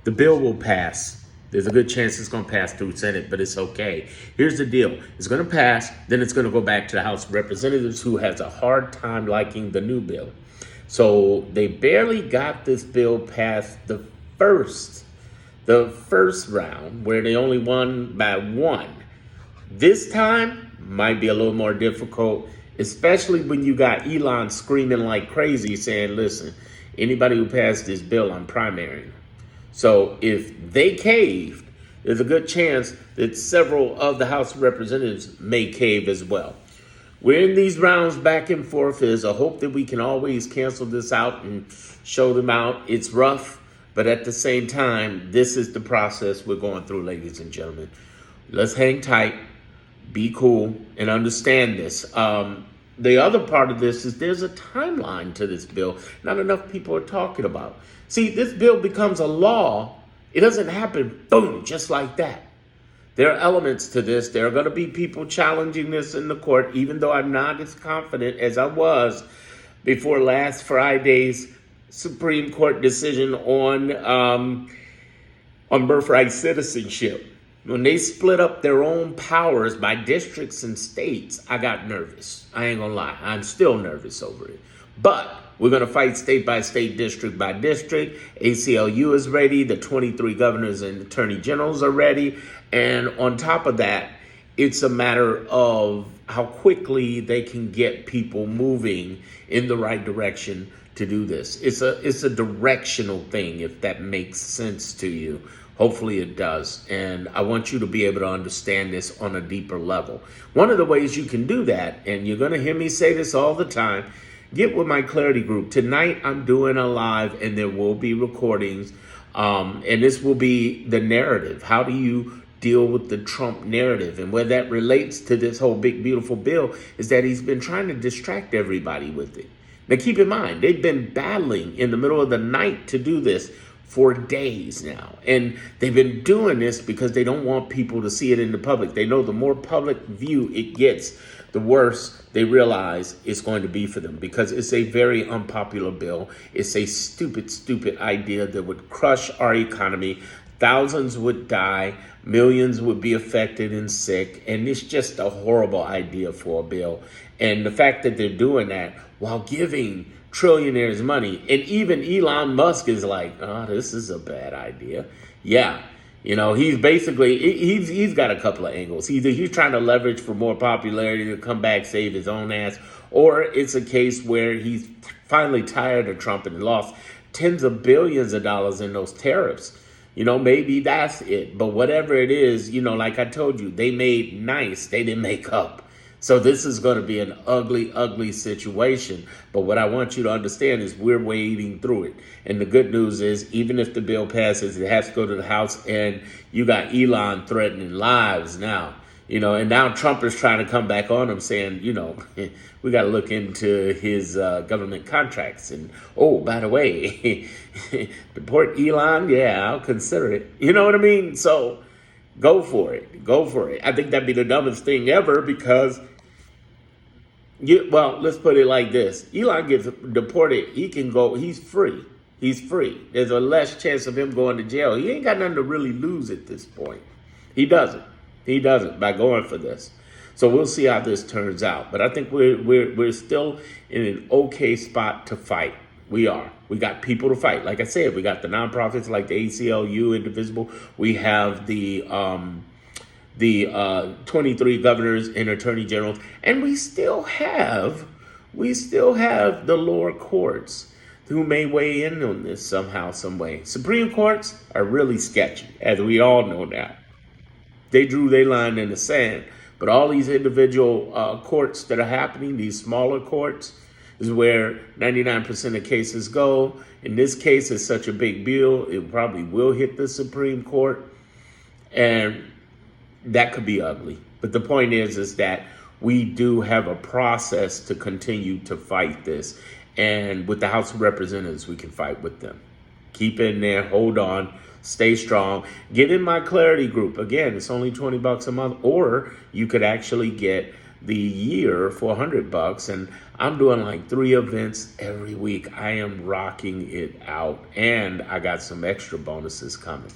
The bill will pass. There's a good chance it's going to pass through Senate, but it's okay. Here's the deal. It's going to pass, then it's going to go back to the House of Representatives, who has a hard time liking the new bill. So they barely got this bill past the first round, where they only won by one. This time might be a little more difficult, especially when you got Elon screaming like crazy saying, listen, anybody who passed this bill, I'm primarying. So if they caved, there's a good chance that several of the House of Representatives may cave as well. We're in these rounds back and forth. There's a hope that we can always cancel this out and show them out. It's rough, but at the same time, this is the process we're going through, ladies and gentlemen. Let's hang tight, be cool, and understand this. The other part of this is there's a timeline to this bill not enough people are talking about. See, this bill becomes a law. It doesn't happen, boom, just like that. There are elements to this. There are going to be people challenging this in the court, even though I'm not as confident as I was before last Friday's Supreme Court decision on birthright citizenship. When they split up their own powers by districts and states, I got nervous. I ain't gonna lie. I'm still nervous over it. But we're going to fight state by state, district by district. ACLU is ready. The 23 governors and attorney generals are ready. And on top of that, it's a matter of how quickly they can get people moving in the right direction to do this. It's a directional thing, if that makes sense to you. Hopefully it does. And I want you to be able to understand this on a deeper level. One of the ways you can do that, and you're going to hear me say this all the time, get with my Clarity Group. Tonight I'm doing a live, and there will be recordings. And this will be the narrative. How do you deal with the Trump narrative? And where that relates to this whole big, beautiful bill is that he's been trying to distract everybody with it. Now, keep in mind, they've been battling in the middle of the night to do this for days now. And they've been doing this because they don't want people to see it in the public. They know the more public view it gets, the worse they realize it's going to be for them, because it's a very unpopular bill. It's a stupid, stupid idea that would crush our economy. Thousands would die. Millions would be affected and sick. And it's just a horrible idea for a bill. And the fact that they're doing that while giving trillionaires money, and even Elon Musk is like, oh, this is a bad idea. Yeah. You know, he's basically, he's got a couple of angles. Either he's trying to leverage for more popularity to come back, save his own ass, or it's a case where he's finally tired of Trump and lost tens of billions of dollars in those tariffs. You know, maybe that's it. But whatever it is, you know, like I told you, they made nice. They didn't make up. So this is going to be an ugly, ugly situation. But what I want you to understand is we're wading through it. And the good news is, even if the bill passes, it has to go to the House. And you got Elon threatening lives now. You know, and now Trump is trying to come back on him saying, you know, we got to look into his government contracts. And, oh, by the way, deport Elon? Yeah, I'll consider it. You know what I mean? So go for it. Go for it. I think that'd be the dumbest thing ever, because, well, let's put it like this. Elon gets deported. He can go. He's free. He's free. There's a less chance of him going to jail. He ain't got nothing to really lose at this point. He doesn't. He doesn't by going for this. So we'll see how this turns out. But I think we're still in an okay spot to fight. We are. We got people to fight. Like I said, we got the nonprofits like the ACLU, Indivisible. We have the 23 governors and attorney generals, and we still have the lower courts who may weigh in on this somehow, some way. Supreme courts are really sketchy, as we all know now. They drew their line in the sand. But all these individual courts that are happening, these smaller courts, is where 99% of cases go. In this case, it's such a big bill, it probably will hit the Supreme Court. And that could be ugly. But the point is that we do have a process to continue to fight this. And with the House of Representatives, we can fight with them. Keep in there, hold on, stay strong. Get in my Clarity Group. Again, it's only $20 a month, or you could actually get the year for $100, and I'm doing like 3 events every week. I am rocking it out, and I got some extra bonuses coming.